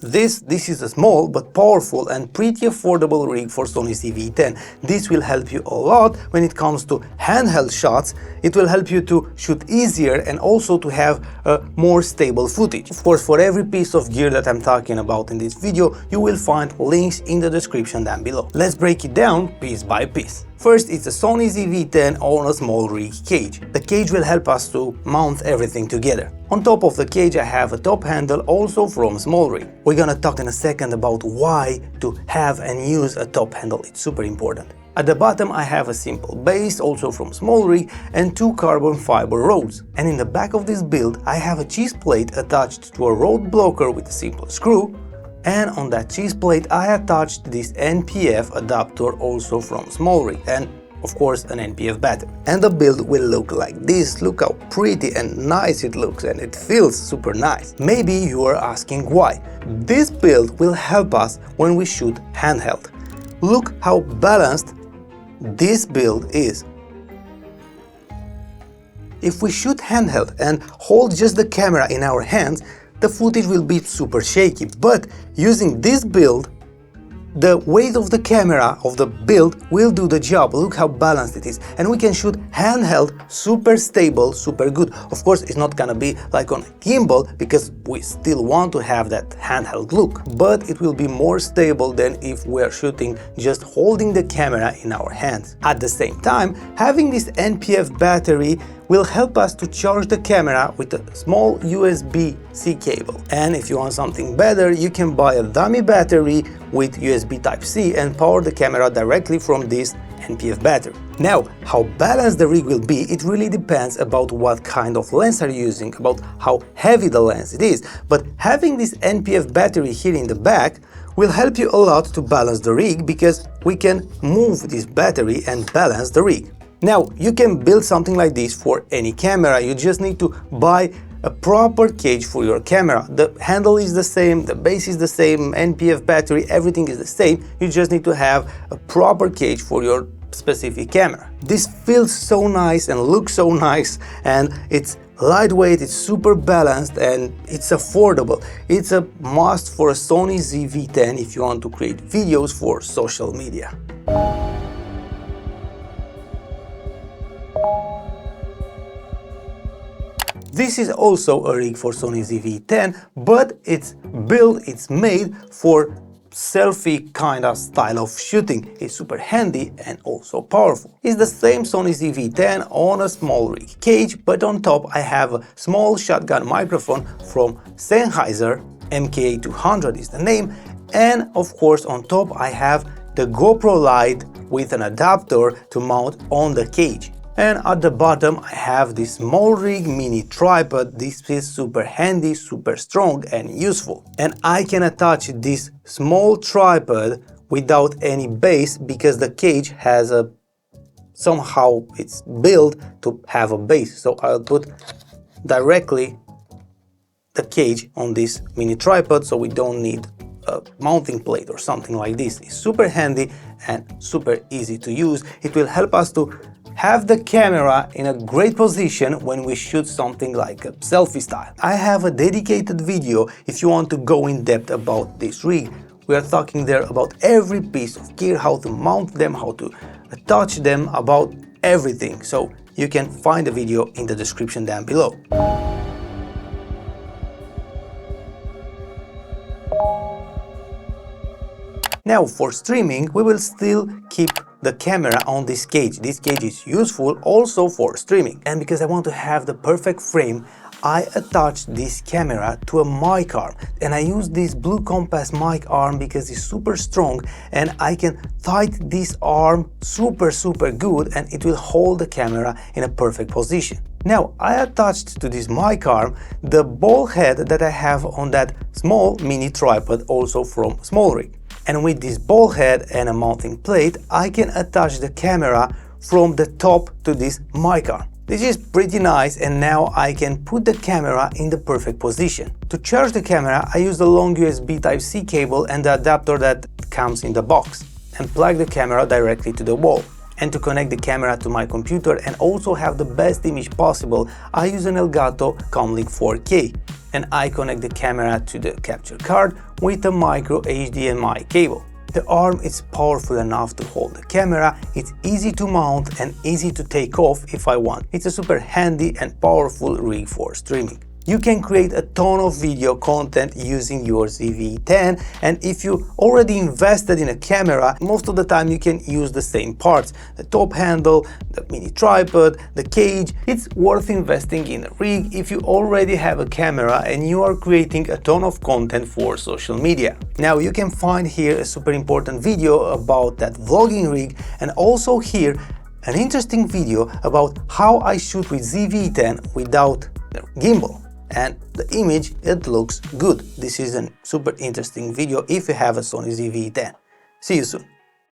This is a small but powerful and pretty affordable rig for Sony ZV E10. This will help you a lot when it comes to handheld shots. It will help you to shoot easier and also to have a more stable footage. Of course, for every piece of gear that I'm talking about in this video, you will find links in the description down below. Let's break it down piece by piece. First, it's a Sony ZV E10 on a small rig cage. The cage will help us to mount everything together. On top of the cage I have a top handle also from small rig. We're gonna talk in a second about why to have and use a top handle, it's super important. At the bottom I have a simple base, also from small rig, and two carbon fiber rods. And in the back of this build I have a cheese plate attached to a rod blocker with a simple screw. And on that cheese plate I attached this NPF adapter also from small rig, and of course an NPF battery. And the build will look like this. Look how pretty and nice it looks, and it feels super nice. Maybe you are asking why. This build will help us when we shoot handheld. Look how balanced this build is. If we shoot handheld and hold just the camera in our hands, the footage will be super shaky, but using this build, the weight of the camera of the build will do the job. Look how balanced it is, and we can shoot handheld super stable, super good. Of course, it's not gonna be like on a gimbal because we still want to have that handheld look, but it will be more stable than if we're shooting just holding the camera in our hands. At the same time, having this NPF battery will help us to charge the camera with a small USB-C cable. And if you want something better, you can buy a dummy battery with USB Type-C and power the camera directly from this NPF battery. Now, how balanced the rig will be, it really depends about what kind of lens are you using, about how heavy the lens it is. But having this NPF battery here in the back will help you a lot to balance the rig, because we can move this battery and balance the rig. Now, you can build something like this for any camera. You just need to buy a proper cage for your camera. The handle is the same, the base is the same, NPF battery, everything is the same. You just need to have a proper cage for your specific camera. This feels so nice and looks so nice, and it's lightweight, it's super balanced, and it's affordable. It's a must for a Sony ZV E10 if you want to create videos for social media. This is also a rig for Sony ZV E10, but it's made for selfie kind of style of shooting. It's super handy and also powerful. It's the same Sony ZV E10 on a small rig cage, but on top I have a small shotgun microphone from Sennheiser, MK200 is the name, and of course on top I have the GoPro Lite with an adapter to mount on the cage. And at the bottom I have this small rig mini tripod. This is super handy, super strong and useful. And I can attach this small tripod without any base because the cage has somehow it's built to have a base. So I'll put directly the cage on this mini tripod, so we don't need a mounting plate or something like this. It's super handy and super easy to use. It will help us to have the camera in a great position when we shoot something like a selfie style. I have a dedicated video if you want to go in depth about this rig. We are talking there about every piece of gear, how to mount them, how to attach them, about everything. So you can find the video in the description down below. Now for streaming, we will still keep the camera on this cage. This cage is useful also for streaming. And because I want to have the perfect frame, I attached this camera to a mic arm. And I use this blue compass mic arm because it's super strong and I can tighten this arm super good, and it will hold the camera in a perfect position. Now I attached to this mic arm the ball head that I have on that small mini tripod also from small rig. And with this ball head and a mounting plate, I can attach the camera from the top to this mic arm. This is pretty nice, and now I can put the camera in the perfect position. To charge the camera, I use the long USB Type-C cable and the adapter that comes in the box, and plug the camera directly to the wall. And to connect the camera to my computer and also have the best image possible, I use an Elgato Comlink 4K. and I connect the camera to the capture card with a micro HDMI cable. The arm is powerful enough to hold the camera, it's easy to mount and easy to take off if I want. It's a super handy and powerful rig for streaming. You can create a ton of video content using your ZV-E10, and if you already invested in a camera, most of the time you can use the same parts, the top handle, the mini tripod, the cage. It's worth investing in a rig if you already have a camera and you are creating a ton of content for social media. Now you can find here a super important video about that vlogging rig, and also here an interesting video about how I shoot with ZV-E10 without the gimbal. And the image, it looks good. This is a super interesting video if you have a Sony ZV E10. See you soon.